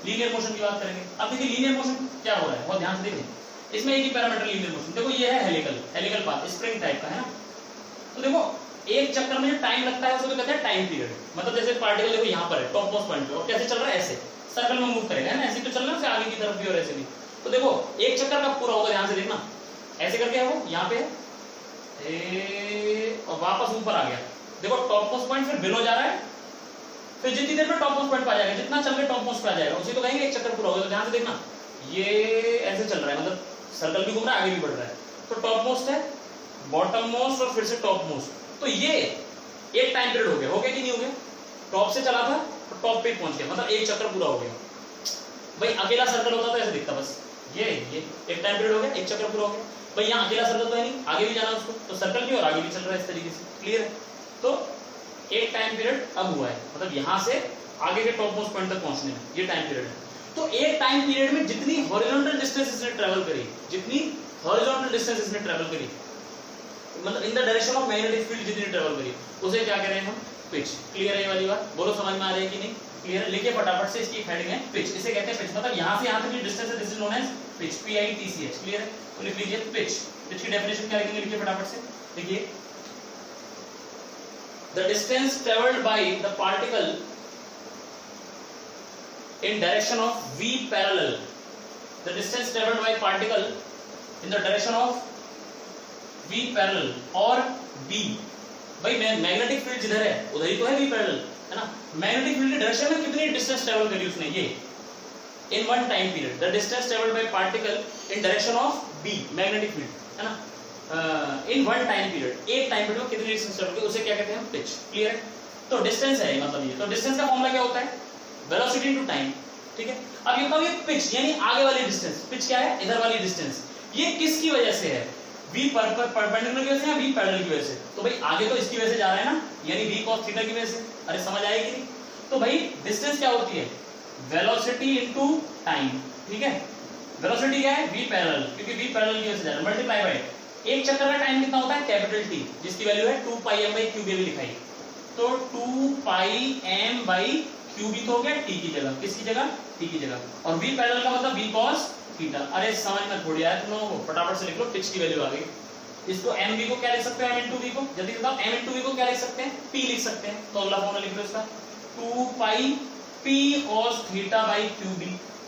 Linear motion की बात करेंगे। अब देखिए लीनियर मोशन क्या हो रहा है, बहुत ध्यान से देखें। इसमें एक ही पैरामीटर लीनियर मोशन, देखो ये है हेलिकल पाथ, स्प्रिंग टाइप का है ना। तो देखो एक चक्कर में जो टाइम लगता है उसको तो कहते हैं टाइम पीरियड। मतलब जैसे पार्टिकल देखो यहाँ पर है टॉप मोस्ट पॉइंट पे, और कैसे चल रहा है, ऐसे सर्कल में मूव करेगा, है ना, ऐसे तो चल रहा है उसे आगे की तरफ भी और ऐसे भी। तो देखो एक चक्कर कब पूरा होगा, ध्यान से देखना, ऐसे करके है वो यहाँ पे और वापस ऊपर आ गया। देखो टॉप मोस्ट पॉइंट फिर बिलो जा रहा है, फिर जितनी देर में टॉप मोस्ट पॉइंट पे आ जाएगा, जितना चल के टॉप मोस्ट पे आ जाएगा उसी तो कहेंगे एक चक्कर पूरा होगा। तो ध्यान से देखना, ये ऐसे चल रहा है, मतलब सर्कल भी घूम रहा है, आगे भी बढ़ रहा है। तो टॉप मोस्ट है, बॉटम मोस्ट और फिर से टॉप मोस्ट। तो ये एक टाइम पीरियड हो गया कि नहीं हो गया? टॉप से चला था तो टॉप पे पहुंच गया, मतलब एक चक्कर पूरा हो गया। भाई अकेला सर्कल होता तो ऐसे दिखता, बस ये एक टाइम पीरियड हो गया, एक चक्कर पूरा हो गया। भाई यहाँ अकेला सर्कल तो है नहीं, आगे भी जाना उसको, तो सर्कल भी और आगे भी चल रहा है इस तरीके से, क्लियर है। तो एक टाइम पीरियड अब हुआ है, मतलब यहाँ से आगे के टॉप मोस्ट पॉइंट तक पहुंचने में ये टाइम पीरियड है। तो एक टाइम पीरियड में जितनी हॉरिजॉन्टल डिस्टेंस इसने ट्रेवल करी, मतलब in the direction of magnetic field जितनी ट्रेवल करी, उसे क्या कह रहे हैं हम? पिच। क्लियर है ये वाली बात? बोलो समझ में आ रही है कि नहीं? क्लियर है? लिखिए फटाफट से, इसकी हेडिंग है पिच। इसे कहते हैं पिच, मतलब यहाँ से यहाँ तक की डिस्टेंस है, this is known as pitch, PITCH। Clear है? तो लिख लीजिए पिच। पिच की डेफिनेशन क्या लिखेंगे, लिखिए फटाफट से, देखिए the distance travelled by the particle in direction of V parallel, the distance traveled by particle in the direction of V parallel or B। भाई मैग्नेटिक फील्ड जिधर है उधर ही तो है V पैरेलल, है ना। मैग्नेटिक फील्ड के डायरेक्शन में कितनी डिस्टेंस ट्रेवल करी उसने, ये in one time period the distance travelled by particle in direction of B magnetic field, है ना, इन वन टाइम पीरियड, एक टाइम पीरियड में कितनी डिस्टेंस ट्रेवल की, उसे क्या कहते हैं? पिच। क्लियर है? तो डिस्टेंस है मतलब ये। तो डिस्टेंस का फॉर्मूला क्या होता है? Velocity into time. ठीक है, अब ये बताओ, ये पिच यानी आगे वाली डिस्टेंस, पिच क्या है? इधर वाली डिस्टेंस, ये किसकी वजह से है? V परपेंडिकुलर की वजह से या V पैरेलल की वजह से? तो भाई आगे तो इसकी वजह से जा रहा है ना, यानी V cos थीटा की वजह से। अरे समझ आएगी नहीं? तो भाई डिस्टेंस क्या होती है? Velocity into time. ठीक है, वेलोसिटी क्या है? V पैरेलल, क्योंकि V पैरेलल की वजह से जा रहा है, मल्टीप्लाई बाय एक चक्कर का टाइम कितना होता है? कैपिटल T, जिसकी वैल्यू है 2πm/q भी लिखाई। तो 2πm/q भी तो हो गया T की जगह, किसकी जगह? T की जगह। और V पैरेलल का मतलब V cos थीटा। अरे समझ में थोड़ी आया तुम लोगों को, फटाफट से लिख लो, पिच की वैल्यू आ गई। इसको mv को क्या लिख सकते हैं? m/v को, जल्दी बताओ, m/v को क्या लिख सकते हैं? p लिख सकते हैं। तो अगला फॉर्मूला लिख लो इसका, 2πp cos θ/qb।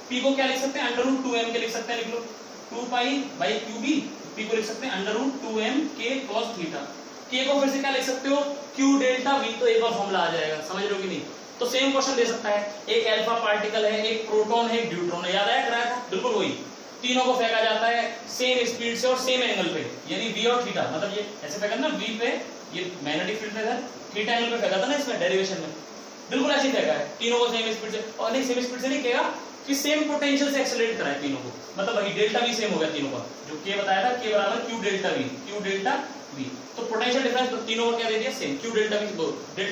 p को क्या लिख सकते हैं? √2m के लिख सकते हैं, लिख लो 2π/qb। p को लिख सकते हैं √2m k cos θ। k को फिर से क्या लिख सकते हो? q delta v। तो एक और फॉर्मूला आ जाएगा, समझ रहे हो कि नहीं? तो सेम क्वेश्चन दे सकता है, एक अल्फा पार्टिकल है, एक प्रोटॉन है, एक ड्यूट्रॉन है, याद आया कराया था? बिल्कुल वही, तीनों को फेंका जाता है सेम स्पीड से और सेम एंगल पे, यानी v और थीटा, मतलब ये ऐसे फेंका ना v पे, ये मैग्नेटिक फील्ड पे था, थीटा एंगल पे फेंका था ना इसमें डेरिवेशन में, बिल्कुल ऐसे ही फेंका है तीनों को सेम स्पीड से। और नहीं, सेम स्पीड से नहीं कहेगा कि सेम पोटेंशियल से एक्सेलरेट कराए तीनों को, मतलब वही डेल्टा v सेम हो गया तीनों का, जो k बताया था k बराबर q डेल्टा v। तो पोटेंशियल डिफरेंस तीनों को क्या दे दिया? सेम, q डेल्टा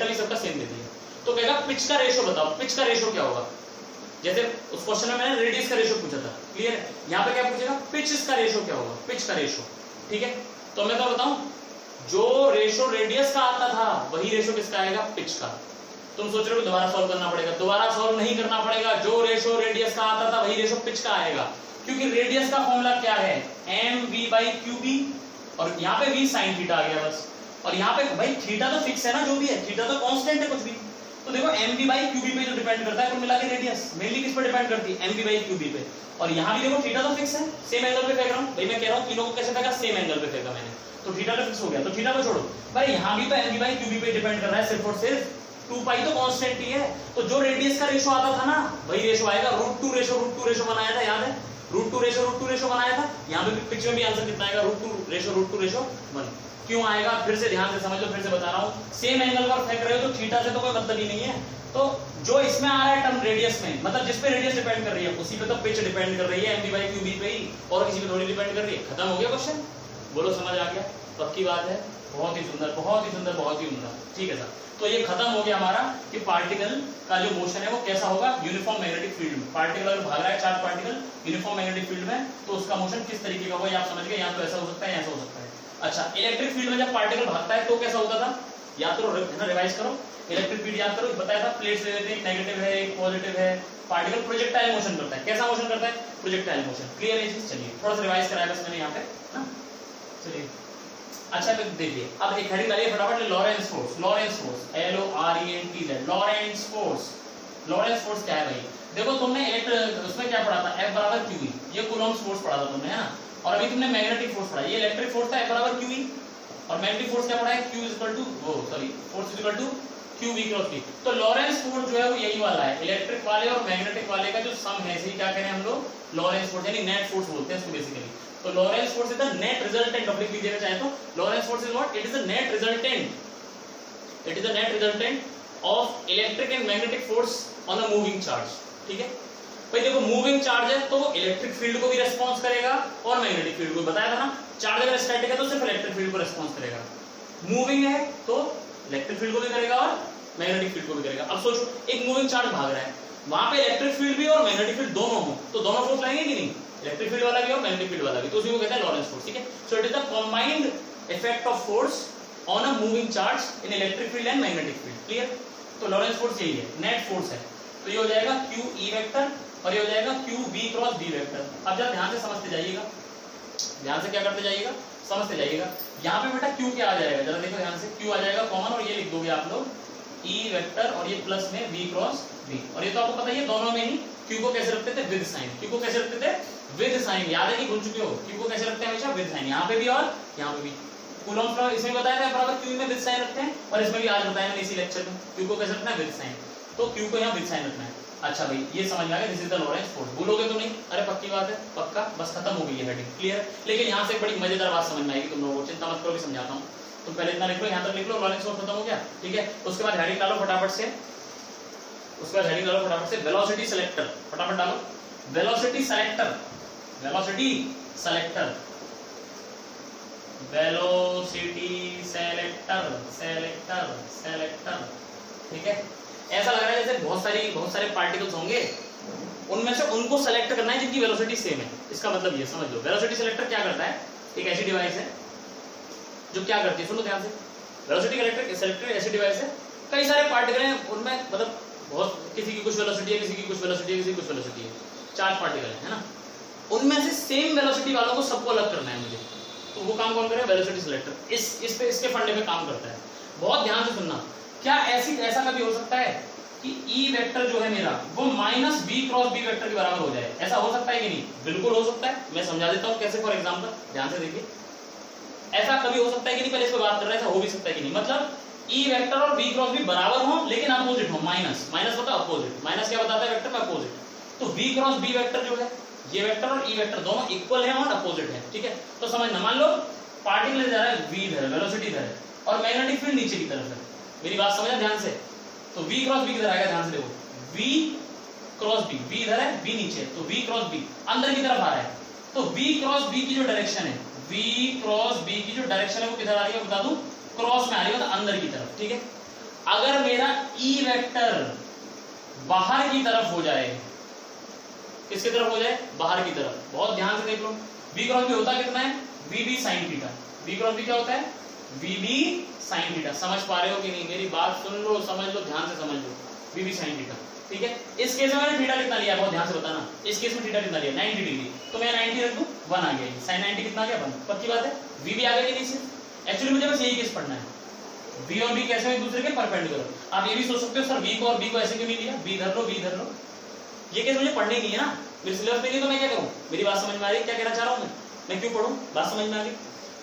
v सबका सेम दे दिया। तो कहेगा पिच का रेशो बताओ, पिच का रेशो क्या होगा? जैसे उस क्वेश्चन में मैंने रेडियस का रेशो पूछा था, क्लियर है? यहाँ पे क्या पूछेगा? पिच का रेशो क्या होगा? पिच का रेशो। ठीक है, तो मैं क्या बताऊं, जो रेशो रेडियस का आता था वही रेशो किसका आएगा? पिच का। तुम सोच रहे हो दोबारा सॉल्व करना पड़ेगा, दोबारा सॉल्व नहीं करना पड़ेगा, जो रेशो रेडियस का आता था वही रेशो पिच का आएगा, क्योंकि रेडियस का फॉर्मूला क्या है? mv/qb, और यहाँ पे v sin थीटा आ गया बस। और यहाँ पे भाई थीटा तो फिक्स है ना, जो भी है थीटा तो कांस्टेंट है कुछ भी। तो देखो mv/qb पे जो डिपेंड करता है कुल मिला के रेडियस मेनली किस पर डिपेंड करती है? mv/qb पे। और यहाँ भी देखो थीटा तो फिक्स है, सेम एंगल पे फेंक रहा हूँ भाई, मैं कह रहा हूँ तीनों को कैसे फेंका? सेम एंगल पे फेंका मैंने, तो थीटा तो फिक्स हो गया, तो थीटा को छोड़ो भाई, यहाँ भी तो mv/qb पे डिपेंड कर रहा है सिर्फ और सिर्फ, 2π तो कांस्टेंट ही है, तो जो रेडियस का रेशो आता था ना वही रेशो आएगा। √2 रेशो बनाया था, याद है? √2 रेशो बनाया था। यहाँ पे पिच में भी आंसर कितना आएगा? √2 रेशो 1। क्यों आएगा? फिर से ध्यान से समझ लो, फिर से बता रहा हूँ, सेम एंगल पर फेंक रहे हो तो थीटा से तो कोई मतलब ही नहीं है। तो जो इसमें आ रहा है टर्म रेडियस में, मतलब जिस पे रेडियस डिपेंड कर रही है उसी पे तो पिच डिपेंड कर रही है, mv/qb पे ही, और किसी पे थोड़ी डिपेंड कर रही है। खत्म हो गया क्वेश्चन, बोलो समझ आ गया? पक्की बात है, बहुत ही सुंदर, बहुत ही सुंदर, बहुत ही उम्दा। ठीक है सर, तो ये खत्म हो गया हमारा कि पार्टिकल का जो मोशन है वो कैसा होगा? यूनिफॉर्म मैग्नेटिक फील्ड में। पार्टिकल अगर भाग रहा है, charge particle uniform magnetic field में, तो उसका मोशन किस तरीके का होगा ये आप समझ गए, या तो ऐसा हो सकता है या ऐसा हो सकता है। अच्छा, इलेक्ट्रिक फील्ड में जब पार्टिकल भागता है तो कैसा होता था? या तो रिवाइज करो, इलेक्ट्रिक फील्ड याद करो, बताया था प्लेट्स ले लेते हैं, नेगेटिव है एक पॉजिटिव है, पार्टिकल प्रोजेक्टाइल मोशन करता है। कैसा मोशन करता है? Projectile motion. क्लियर है चीज? चलिए थोड़ा सा रिवाइज कराया बस मैंने यहाँ पे ना। चलिए अच्छा तो देखिए अब एक हेडिंग डालिए फटाफट, Lawrence force. Lawrence force LORENTZ, Lawrence force. Lawrence force क्या है भाई? देखो तुमने उसमें क्या पढ़ा था, F बराबर QE, ये कूलॉम्स फोर्स पढ़ा था तुमने, है ना। और अभी तुमने मैग्नेटिक फोर्स पढ़ा, ये इलेक्ट्रिक फोर्स था F बराबर QE, और मैग्नेटिक फोर्स क्या पढ़ा है? Q equal to force equal to QV cross P। तो लॉरेंस फोर्स जो है वो यही वाला है, इलेक्ट्रिक वाले और मैग्नेटिक वाले का जो सम है, इसे क्या कह रहे हैं हम लोग? लॉरेंस फोर्स, यानी नेट फोर्स बोलते हैं इसको बेसिकली। तो Lorentz force is the net resultant of, लिख लीजिएगा चाहे तो, Lorentz force is what? It is the net resultant, it is the net resultant of electric and magnetic force on a moving charge. ठीक है भाई, देखो moving charge है तो इलेक्ट्रिक फील्ड को भी रेस्पॉन्स करेगा और मैग्नेटिक फील्ड को, बताया था ना। चार्ज अगर स्टैटिक है तो सिर्फ इलेक्ट्रिक फील्ड को रेस्पॉन्स करेगा, मूविंग है तो इलेक्ट्रिक फील्ड को भी करेगा और मैग्नेटिक फील्ड को भी करेगा। अब सोचो एक मूविंग चार्ज भाग रहा है, वहां पे इलेक्ट्रिक फील्ड भी और मैग्नेटिक फील्ड दोनों हो, तो दोनों फोर्स लगेंगे कि नहीं? इलेक्ट्रिक फील्ड वाला भी और मैग्नेटिक फील्ड वाला भी, तो उसी को कहते हैं लॉरेंस फोर्स। ठीक है, so it is the combined effect of force on a moving charge in electric field and magnetic field. Clear? तो लॉरेंस फोर्स यही है, नेट फोर्स है। तो ये हो जाएगा QE वेक्टर और ये हो जाएगा QV क्रॉस B वेक्टर। अब जरा ध्यान से समझते जाइएगा, ध्यान से क्या करते जाइएगा, समझते जाइएगा। यहाँ पे बेटा Q क्या आ जाएगा, जरा देखो ध्यान से, Q आ जाएगा कॉमन और ये लिख दोगे आप लोग E वेक्टर और ये प्लस में V क्रॉस B। और ये तो आपको पता ही है दोनों में ही Q को कैसे रखते थे? With sign. Q को कैसे रखते थे? With sign. याद है कि भूल चुके हो? Q को कैसे रखते हैं हमेशा? With sign. यहाँ पे भी और यहाँ पे भी। कूलॉम्स लॉ इसमें बताया था बराबर Q में विद साइन रखते हैं, और इसमें भी आज बताया मैंने इसी लेक्चर में Q को कैसे रखना है? With sign. तो Q को यहाँ विद साइन रखना है। अच्छा भाई ये समझ में आ गया, this is the Lorentz force. भूलोगे तो नहीं? अरे पक्की बात है, पक्का, बस खत्म हो गई है हेडिंग। क्लियर? लेकिन यहाँ से एक बड़ी मजेदार बात समझ में आएगी तुम लोगों को, चिंता मत करो, भी समझाता हूँ। तुम पहले इतना लिख लो, यहाँ तक लिख लो, लॉरेंस फोर्स खत्म हो गया। ठीक है, उसके बाद हेडिंग डालो फटाफट से, उसके बाद हेडिंग डालो फटाफट से, वेलोसिटी सेलेक्टर। फटाफट डालो velocity selector, velocity selector, velocity selector, selector, selector. ठीक है, ऐसा लग रहा है जैसे बहुत सारे पार्टिकल्स होंगे, उनमें से उनको सेलेक्ट करना है जिनकी वेलोसिटी सेम है। इसका मतलब ये समझ लो, वेलोसिटी सेलेक्टर क्या करता है? एक ऐसी डिवाइस है जो क्या करती है, सुनो ध्यान से। वेलोसिटी सेलेक्टर ऐसी डिवाइस है, कई सारे पार्टिकल हैं उनमें, मतलब बहुत, किसी की कुछ वेलोसिटी है, किसी की कुछ वेलोसिटी है, किसी की कुछ वेलोसिटी है, 4 पार्टिकल है ना। उनमें से सेम वेलोसिटी वालों को सबको अलग करना है मुझे, तो वो काम कौन करेगा? Velocity selector. इसके फंडे पे काम करता है। बहुत ध्यान से सुनना, क्या ऐसा कभी हो सकता है कि E वेक्टर जो है मेरा वो minus V cross B vector के बराबर हो जाए? ऐसा हो सकता है कि नहीं? बिल्कुल हो सकता है। मैं समझा देता हूँ कैसे, फॉर एग्जांपल ध्यान से देखिए। ऐसा कभी हो सकता है कि नहीं? पहले इस पे बात कर रहे हैं, ऐसा हो भी सकता है कि नहीं? मतलब E वेक्टर और B क्रॉस B बराबर हो लेकिन अपोजिट हो, माइनस। माइनस होता है अपोजिट, माइनस क्या बताता है? वेक्टर में अपोजिट। तो V क्रॉस B वेक्टर जो है, ये वेक्टर और E वेक्टर दोनों इक्वल है और अपोजिट है। ठीक है, तो समझना, मान लो पार्टिकल जा रहा है V इधर, वेलोसिटी इधर है, और मैग्नेटिक फील्ड नीचे की तरफ है। मेरी बात समझना ध्यान से। तो V क्रॉस B किधर आएगा? ध्यान से देखो, V क्रॉस B, V इधर है, B नीचे, तो V क्रॉस B अंदर की तरफ आ रहा है। तो V क्रॉस B की जो डायरेक्शन है, V क्रॉस B की जो डायरेक्शन है वो किधर आ रही है बता दूं? क्रॉस में आ रही है, मतलब अंदर की तरफ। ठीक है, अगर मेरा E वेक्टर बाहर की तरफ हो जाए, किसकी तरफ हो जाए? बाहर की तरफ। बहुत ध्यान से देख लो, V क्रॉस B होता कितना है? VB sin theta. V cross B क्या होता है? VB sin theta. समझ पा रहे हो कि नहीं? मेरी बात सुन लो, समझ लो, ध्यान से समझ लो। VB sin theta. ठीक है, इस केस में मैंने थीटा कितना लिया? बहुत ध्यान से बताना, इस केस में थीटा कितना लिया? 90 डिग्री। तो मैं 90 रख दूं, 1 आ गया। sin 90 कितना आ गया? 1। पक्की बात है, VB आ गया कि नहीं? एक्चुअली मुझे बस यही केस पढ़ना है, V और B कैसे एक दूसरे के परपेंडिकुलर। आप ये भी सोच सकते हो सर V को और B को ऐसे क्यों नहीं लिया? B धर लो, B धर लो। ये केस मुझे पढ़ने नहीं है ना, मेरे सिलेबस में नहीं, तो मैं क्या करूं? मेरी बात समझ में आ रही है क्या कहना चाह रहा हूं मैं क्यों पढ़ूं? बात समझ में आ गई?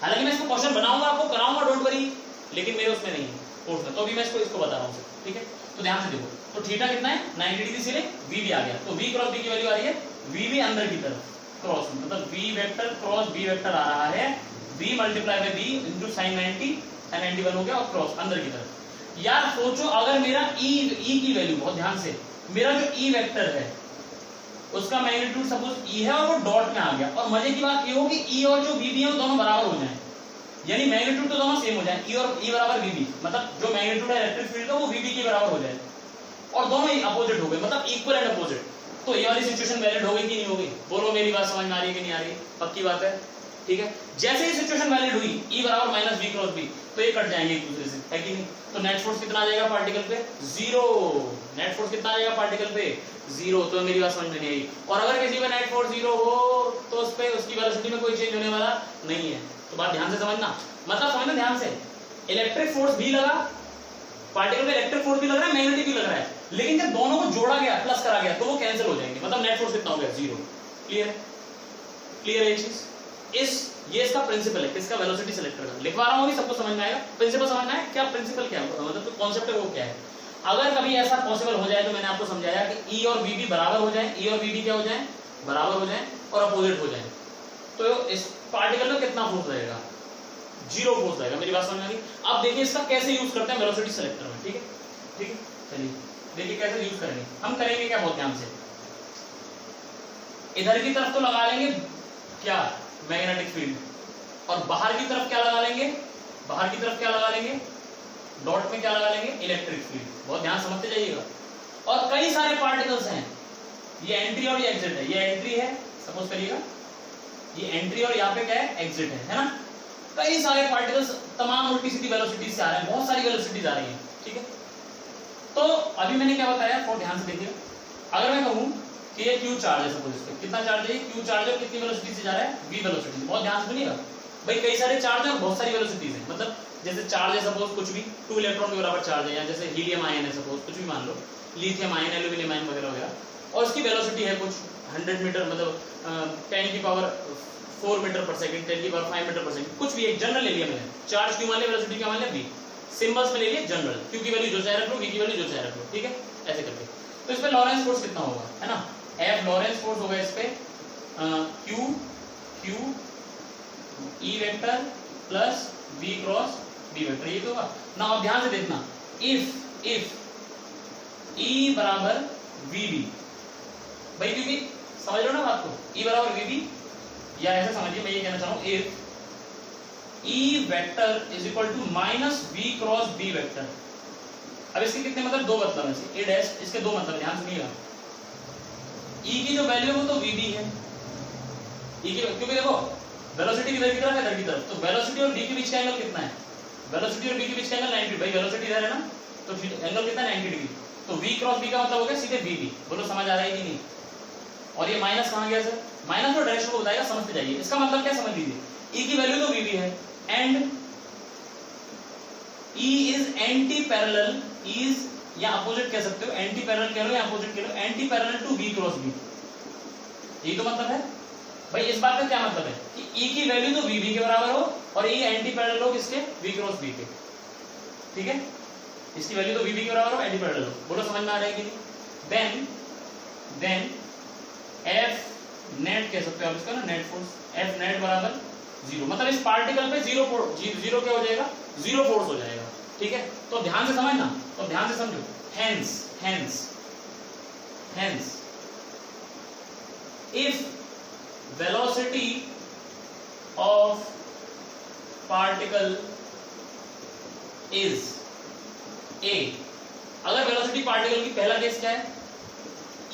हालांकि मैं इसको क्वेश्चन बनाऊंगा, आपको कराऊंगा, डोंट वरी, लेकिन मेरे उसमें नहीं है कोर्स में, तो अभी मैं इसको बता रहा हूं। ठीक है, तो ध्यान से देखो, तो थीटा कितना है? 90 डिग्री से VB आ गया। तो V क्रॉस B की वैल्यू आ रही है VB अंदर की तरफ, क्रॉस में, मतलब V vector cross B vector आ रहा है, V multiply by B into sin 90, sin 91 हो गया, और क्रॉस अंदर की तरफ। यार सोचो, अगर मेरा E की वैल्यू, बहुत ध्यान से, मेरा जो E वेक्टर है उसका मैग्नीट्यूड सपोज E है और वो डॉट में आ गया, और मजे की बात ये हो कि E और जो VB है वो दोनों बराबर हो जाएं, यानी मैग्नीट्यूड तो दोनों सेम हो जाए, E और E बराबर VB, मतलब जो मैग्नीट्यूड है इलेक्ट्रिक फील्ड का वो VB के बराबर हो जाए, और दोनों ही अपोजिट हो गए, मतलब इक्वल एंड अपोजिट। तो ये वाली सिचुएशन वैलिड हो गई कि नहीं हो गई? बोलो, मेरी बात समझ में आ रही है कि नहीं आ रही? पक्की बात है। ठीक है, जैसे ही सिचुएशन वैलिड हुई E बराबर माइनस V क्रॉस B, तो ये कट जाएंगे एक दूसरे से, है कि नहीं? तो नेट फोर्स कितना आ जाएगा पार्टिकल पे? 0। नेट फोर्स कितना आ जाएगा पार्टिकल पे? 0। तो मेरी बात समझ में नहीं आई। और अगर किसी में नेट फोर्स 0 हो तो उस पे उसकी वेलोसिटी में कोई चेंज होने वाला नहीं है। तो बात ध्यान से समझना, मतलब समझना ध्यान से, इलेक्ट्रिक फोर्स भी लगा पार्टिकल में, इलेक्ट्रिक फोर्स भी लग रहा है, मैग्नेटिक भी लग रहा है, लेकिन जब दोनों को जोड़ा गया, प्लस करा गया, तो वो कैंसिल हो जाएंगे। मतलब नेट फोर्स कितना हो गया? 0। क्लियर? क्लियर है ये चीज? ये इसका प्रिंसिपल है, किसका? वेलोसिटी सेलेक्टर का। लिखवा रहा हूं, सबको समझ में आएगा। प्रिंसिपल समझना है क्या? प्रिंसिपल क्या है, मतलब जो कॉन्सेप्ट है वो क्या है। अगर कभी ऐसा पॉसिबल हो जाए, तो मैंने आपको समझाया कि E और VB बराबर हो जाए, E और VB क्या हो जाए? बराबर हो जाए और अपोजिट हो जाए, तो इस पार्टिकल में कितना फोर्स रहेगा? 0 फोर्स रहेगा। मेरी बात समझ में आ गई? अब देखिए इसका कैसे यूज करते हैं वेलोसिटी सेलेक्टर में। ठीक है, ठीक है, चलिए देखिए कैसे यूज करेंगे। हम करेंगे क्या, बहुत ध्यान से, इधर की तरफ तो लगा लेंगे क्या? Magnetic field. और बाहर की तरफ क्या लगा लेंगे? बाहर की तरफ क्या लगा लेंगे? डॉट में क्या लगा लेंगे? Electric field. बहुत ध्यान समझते जाइएगा। और कई सारे पार्टिकल्स हैं, ये एंट्री और ये एग्जिट है। ये एंट्री है, सपोज करिएगा, ये एंट्री और यहाँ पे क्या है? एग्जिट है ना? कई सारे पार्टिकल्स तमाम उल्टी सीधी वेलोसिटी से आ रहे हैं, बहुत सारी वेलोसिटीज आ रही हैं। ठीक है, तो अभी मैंने क्या बताया, बहुत ध्यान से देखिए। अगर मैं कहूं कि ये Q चार्ज है, सपोज इस पे कितना चार्ज है? Q चार्ज है, कितनी वेलोसिटी से जा रहा है? V वेलोसिटी से। बहुत ध्यान से सुनिएगा भाई, कई सारे चार्ज है और बहुत सारी वेलोसिटीज है। मतलब जैसे चार्ज है, सपोज कुछ भी 2 इलेक्ट्रॉन के बराबर चार्ज है, या जैसे हीलियम आयन है, सपोज कुछ भी मान लो, लिथियम आयन, एल्यूमिनियम आयन वगैरह वगैरह, और उसकी वेलोसिटी है कुछ 100 मीटर, मतलब 10 की पावर 4 मीटर पर सेकंड, 10 की पावर 5 मीटर पर सेकंड, कुछ भी एक जनरल ले लिया मैंने। चार्ज क्यों मान लिया, वेलोसिटी क्या मान लिया? V। सिंबल्स में ले लिए जनरल, Q की वैल्यू जो चाहे रख लो, V की वैल्यू जो चाहे रख लो। ठीक है, ऐसे करके। तो इस पे लॉरेंस फोर्स कितना होगा, है ना? F लॉरेंस फोर्स होगा इस पे Q E vector plus V cross B vector, ये तो होगा ना। अब ध्यान से देखना, इफ E बराबर VB, भाई क्योंकि समझ लो ना बात को, E बराबर VB, या ऐसे समझिए, मैं ये कहना चाह रहा हूं, if E vector is equal to minus V cross B vector. अब इसके कितने मतलब? 2 मतलब है, A डैश, इसके 2 मतलब, ध्यान सुनिएगा। E की जो वैल्यू है वो तो VB है, E की, क्योंकि देखो वेलोसिटी किधर की तरफ है? इधर की तरफ, तो वेलोसिटी और V के बीच का एंगल कितना है? वेलोसिटी और V के बीच का एंगल 90, भाई वेलोसिटी इधर है ना, तो एंगल कितना है? 90 डिग्री। तो V क्रॉस B का मतलब हो गया सीधे VB। बोलो समझ आ रहा है कि नहीं? और ये माइनस कहां गया सर? माइनस तो डायरेक्शन को बताएगा, समझते जाइए। इसका मतलब क्या समझ लीजिए, E की वैल्यू तो VB है, and E is anti parallel, is या अपोजिट कह सकते हो, एंटी पैरेलल कह लो या अपोजिट कह लो, anti parallel to V cross B। ये तो मतलब है भाई। इस बात का क्या मतलब है कि E की वैल्यू तो VB के बराबर हो और E एंटी पैरेलल हो किसके? V क्रॉस B के। ठीक है, इसकी वैल्यू तो VB के बराबर हो, एंटी पैरेलल हो। बोलो समझ में आ रहा है कि नहीं? देन F नेट कह सकते हो आप इसका ना, नेट फोर्स, F नेट बराबर 0। मतलब इस पार्टिकल पे 0 क्या हो जाएगा? 0 फोर्स हो जाएगा। ठीक है, तो ध्यान से समझना, तो ध्यान से समझो। Hence if velocity of particle is a, अगर वेलोसिटी पार्टिकल की, पहला केस क्या है?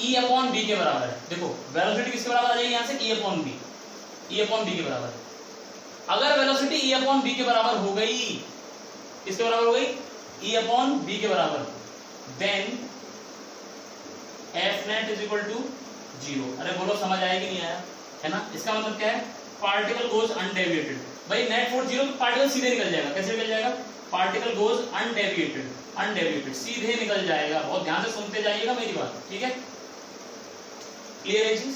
E अपॉन B के बराबर है। देखो वेलोसिटी किसके बराबर आ जाएगी? यहां से E upon B, E upon B के बराबर है। अगर वेलोसिटी E अपॉन B के बराबर हो गई, किसके बराबर हो गई? E अपॉन B के बराबर, then F net is equal to 0। अरे बोलो समझ आया कि नहीं आया, है ना? इसका मतलब क्या है? Particle goes undeviated. भाई नेट फोर्स 0 तो पार्टिकल सीधे निकल जाएगा। कैसे निकल जाएगा? पार्टिकल गोज अनडेविएटेड, सीधे निकल जाएगा। बहुत ध्यान से सुनते जाइएगा मेरी बात। ठीक है, क्लियर है चीज?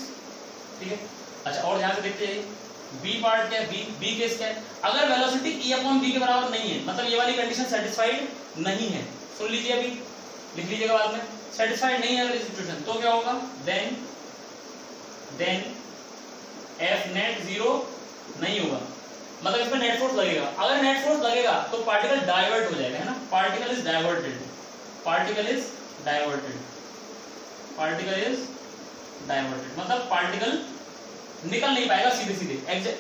ठीक है, अच्छा और ध्यान से देखते जाइए। बी पार्ट क्या है? बी केस क्या है? अगर वेलोसिटी E अपॉन B के बराबर नहीं है, मतलब ये वाली कंडीशन सेटिस्फाइड नहीं है, सुन लीजिए, अभी लिख लीजिएगा बाद में, सेटिस्फाइड नहीं है अगर सिचुएशन, तो क्या होगा? देन F नेट 0 नहीं होगा, मतलब इसमें नेट फोर्स लगेगा। अगर नेट फोर्स लगेगा तो पार्टिकल डाइवर्ट हो जाएगा, है ना? पार्टिकल इज डाइवर्टेड, मतलब पार्टिकल निकल नहीं पाएगा सीधे सीधे,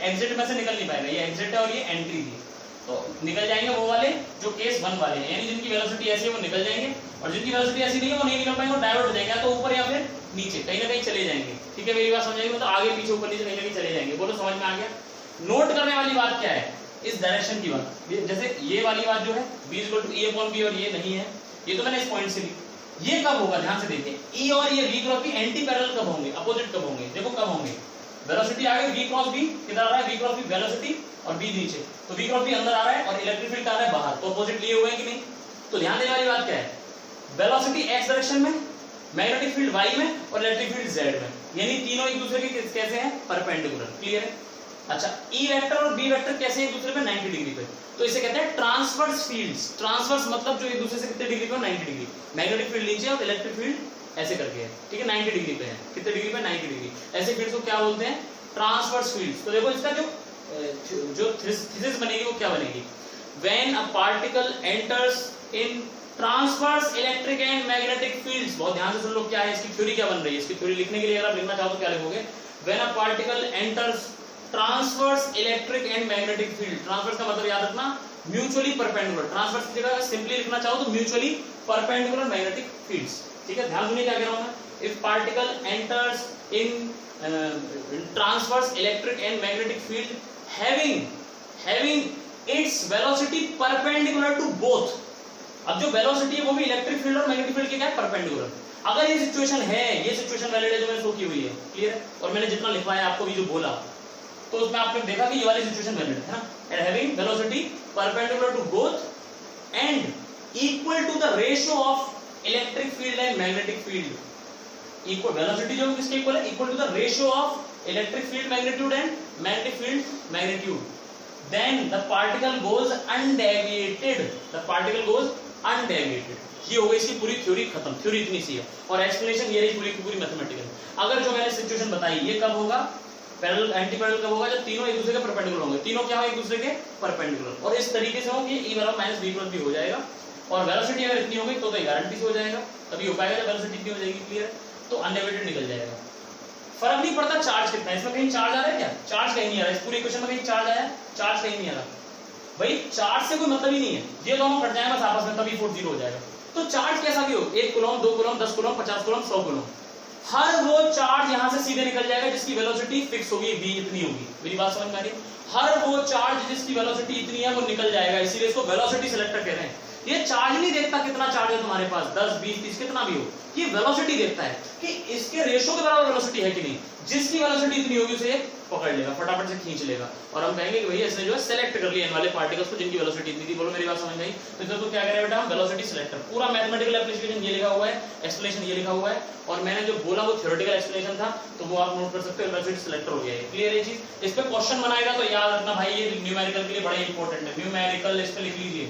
एग्जिट में से निकल नहीं पाएगा। ये एग्जिट है और ये एंट्री थी, तो निकल जाएंगे वो वाले जो केस 1 वाले हैं, यानी जिनकी वेलोसिटी ऐसी है वो निकल जाएंगे, और जिनकी वेलोसिटी ऐसी नहीं है वो नहीं निकल पाएंगे, वो डाइवर्ट हो जाएंगे, या तो ऊपर या फिर नीचे कहीं ना कहीं चले जाएंगे। ठीक है, मेरी बात समझ आई? मतलब आगे पीछे ऊपर नीचे कहीं ना कहीं चले जाएंगे। बोलो समझ में आ गया? नोट करने वाली बात क्या है? इस डायरेक्शन की बात, जैसे ये वाली बात जो है b = E अपॉन b और ये नहीं है, ये तो मैंने इस पॉइंट से ली। ये कब होगा ध्यान से देखिए, E और ये v cross b anti parallel कब होंगे, अपोजिट कब होंगे, देखो कब होंगे। वेलोसिटी आगे v क्रॉस b किधर आ रहा है, v क्रॉस b वेलोसिटी और b नीचे, तो v क्रॉस b अंदर आ रहा है और इलेक्ट्रिक फील्ड आ रहा है बाहर, तो अपोजिट लिए हुए हैं कि नहीं। तो ध्यान देने वाली बात क्या है, वेलोसिटी x डायरेक्शन में, मैग्नेटिक फील्ड y में और इलेक्ट्रिक फील्ड z में, यानी तीनों एक दूसरे के कैसे हैं, परपेंडिकुलर। क्लियर है। अच्छा, E वेक्टर और B वेक्टर कैसे हैं एक दूसरे पे, 90 डिग्री पे, तो इसे कहते हैं ट्रांसवर्स फील्ड्स। ट्रांसवर्स मतलब जो एक दूसरे से कितने डिग्री पे, 90 डिग्री। मैग्नेटिक फील्ड नीचे और इलेक्ट्रिक फील्ड ऐसे करके है, ठीक है, 90 डिग्री पे है। कितने डिग्री पे, 90 डिग्री। ऐसे फील्ड्स को क्या बोलते हैं, ट्रांसवर्स फील्ड्स। तो देखो इसका जो थीसिस बनेगी वो क्या बनेगी, when a particle enters in transverse electric and magnetic fields. बहुत ध्यान से सुन लो क्या है इसकी थ्योरी, क्या बन रही है। इसकी थ्योरी लिखने के लिए अगर आप लिखना चाहो तो क्या लिखोगे, when a particle enters transverse electric and magnetic field. Transverse का मतलब याद रखना म्यूचुअली परपेंडिकुलर, ट्रांसवर्स की जगह सिंपली लिखना चाहो तो म्यूचुअली परपेंडिकुलर मैग्नेटिक फील्ड्स। ठीक है, ध्यान सुनिए क्या कह रहा हूं मैं। If particle enters in transverse electric and magnetic field having its velocity perpendicular to both. अब जो वेलोसिटी है वो भी इलेक्ट्रिक फील्ड और मैग्नेटिक फील्ड के क्या है, परपेंडिकुलर। अगर ये सिचुएशन है, ये सिचुएशन वैलिड है जो मैंने शो की हुई है, क्लियर है, और मैंने जितना लिखवाया आपको भी जो बोला, तो उसमें आपने देखा कि ये वाली सिचुएशन वैलिड है ना, and having velocity perpendicular to both and equal to the ratio of electric field and magnetic field. Equal velocity जो किसके इक्वल है, equal to the ratio of electric field magnitude and magnetic field magnitude, then the particle goes undeviated. The particle goes undeviated. ये हो गई इसकी पूरी theory खत्म। Theory इतनी सी है और एक्सप्लेनेशन ये रही पूरी की पूरी मैथमेटिकल। अगर जो मैंने सिचुएशन बताई ये कब होगा, पैरेलल एंटी पैरेलल कब होगा, जब तीनों एक दूसरे के परपेंडिकुलर होंगे। तीनों क्या हो, एक दूसरे के परपेंडिकुलर, और इस तरीके से होंगे E बराबर माइनस B प्लस B हो जाएगा। और वेलोसिटी अगर इतनी होगी तो गारंटी से हो जाएगा, तभी हो पाएगा जब वेलोसिटी इतनी हो जाएगी। क्लियर, तो अनडेविएटेड निकल जाएगा। फर्क नहीं पड़ता चार्ज कितना है, इसमें कहीं चार्ज आ रहा है क्या, चार्ज कहीं नहीं आ रहा है। इस पूरी इक्वेशन में कहीं चार्ज आया, चार्ज कहीं नहीं आ रहा भाई, चार्ज से कोई मतलब ही नहीं है। ये दोनों कट जाए बस आपस में, तभी फोर्स 0 हो जाएगा। तो चार्ज कैसा भी हो, 1 coulomb, 2 coulomb, 10 coulomb, 50 coulomb, 100 coulomb, हर वो चार्ज यहां से सीधे निकल जाएगा जिसकी वेलोसिटी फिक्स होगी, v इतनी होगी। मेरी बात समझ में आ रही है। हर वो चार्ज जिसकी वेलोसिटी इतनी है वो निकल जाएगा, इसीलिए इसको वेलोसिटी सेलेक्टर कह रहे हैं। ये चार्ज नहीं देखता कितना चार्ज है तुम्हारे पास, 10, 20, 30 कितना भी हो, ये वेलोसिटी देखता है कि इसके रेशियो के बराबर वेलोसिटी है कि नहीं। जिसकी वेलोसिटी इतनी होगी उसे पकड़ लेगा, फटाफट से खींच लेगा, और हम कहेंगे कि भैया इसने जो है सेलेक्ट कर लिया इन वाले पार्टिकल्स को जिनकी वेलोसिटी इतनी थी। बोलो मेरी बात समझ में आई। तो इसमें तो क्या करें बेटा, हम वेलोसिटी सेलेक्टर। पूरा मैथमेटिकल एप्लीकेशन ये लिखा हुआ है, एक्सप्लेनेशन ये लिखा हुआ है, और मैंने जो बोला वो थ्योरेटिकल एक्सप्लेनेशन था, तो वो आप नोट कर सकते हो। वेलोसिटी सेलेक्टर हो गया है। क्लियर है चीज। इस पे क्वेश्चन बनाएगा तो याद रखना भाई, ये न्यूमेरिकल के लिए बड़ा इंपॉर्टेंट है। न्यूमेरिकल इस पे लिख लीजिए,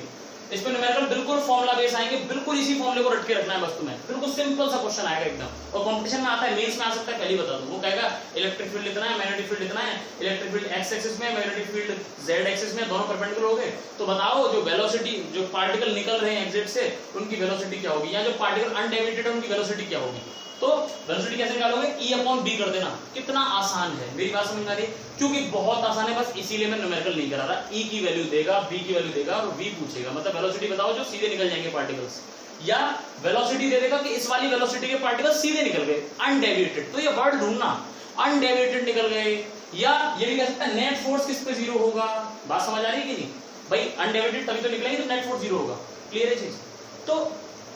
इस पे न्यूमेरिकल बिल्कुल फॉर्मूला बेस आएंगे, बिल्कुल इसी फॉर्मूले को रट के रखना है बस तुम्हें। बिल्कुल सिंपल सा क्वेश्चन आएगा एकदम, और कंपटीशन में आता है, मेंस में आ सकता है, पहले बता दो। वो कहेगा इलेक्ट्रिक फील्ड इतना है, मैग्नेटिक फील्ड इतना है, इलेक्ट्रिक फील्ड x एक्सिस में, मैग्नेटिक फील्ड z एक्सिस में, दोनों परपेंडिकुलर हो गए, तो बताओ जो वेलोसिटी, जो पार्टिकल निकल रहे हैं एग्जिट से, उनकी वेलोसिटी क्या होगी, या जो पार्टिकल अनडेविएटेड है उनकी वेलोसिटी क्या होगी। तो वेलोसिटी कैसे निकालोगे, E अपॉन B कर देना। कितना आसान है, मेरी बात समझ में आ रही है, क्योंकि बहुत आसान है, बस इसीलिए मैं न्यूमेरिकल नहीं करा रहा। E की वैल्यू देगा, B की वैल्यू देगा और V पूछेगा, मतलब वेलोसिटी बताओ जो सीधे निकल जाएंगे पार्टिकल्स, या वेलोसिटी दे देगा कि इस वाली वेलोसिटी के पार्टिकल्स सीधे निकल गए अनडेविएटेड। तो ये वर्ड ढूंढना, अनडेविएटेड निकल गए, या ये भी कह सकता है नेट फोर्स किस पे 0 होगा। बात समझ आ रही है कि नहीं भाई, अनडेविएटेड तभी तो निकलेंगे तो नेट फोर्स 0 होगा। क्लियर है चीज। तो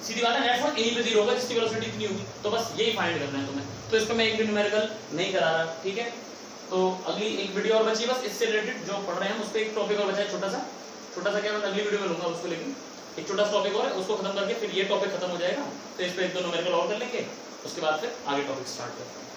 सीधी बात है, नेट फोर्स यहीं पे 0 होगा जिसकी वेलोसिटी इतनी होगी। तो बस यही फाइंड करना है तुम्हें। तो इसको मैं एक भी न्यूमेरिकल नहीं करा रहा, ठीक है। तो अगली एक वीडियो और बची, बस इससे रिलेटेड जो पढ़ रहे हैं उस पर एक टॉपिक और बचा है, छोटा सा क्या मैं अगली वीडियो में लूंगा उसको, लेकिन एक छोटा सा टॉपिक और है, उसको खत्म करके फिर ये टॉपिक खत्म हो जाएगा। तो इस पर 1-2 न्यूमेरिकल और कर लेंगे, उसके बाद फिर आगे टॉपिक स्टार्ट करते हैं।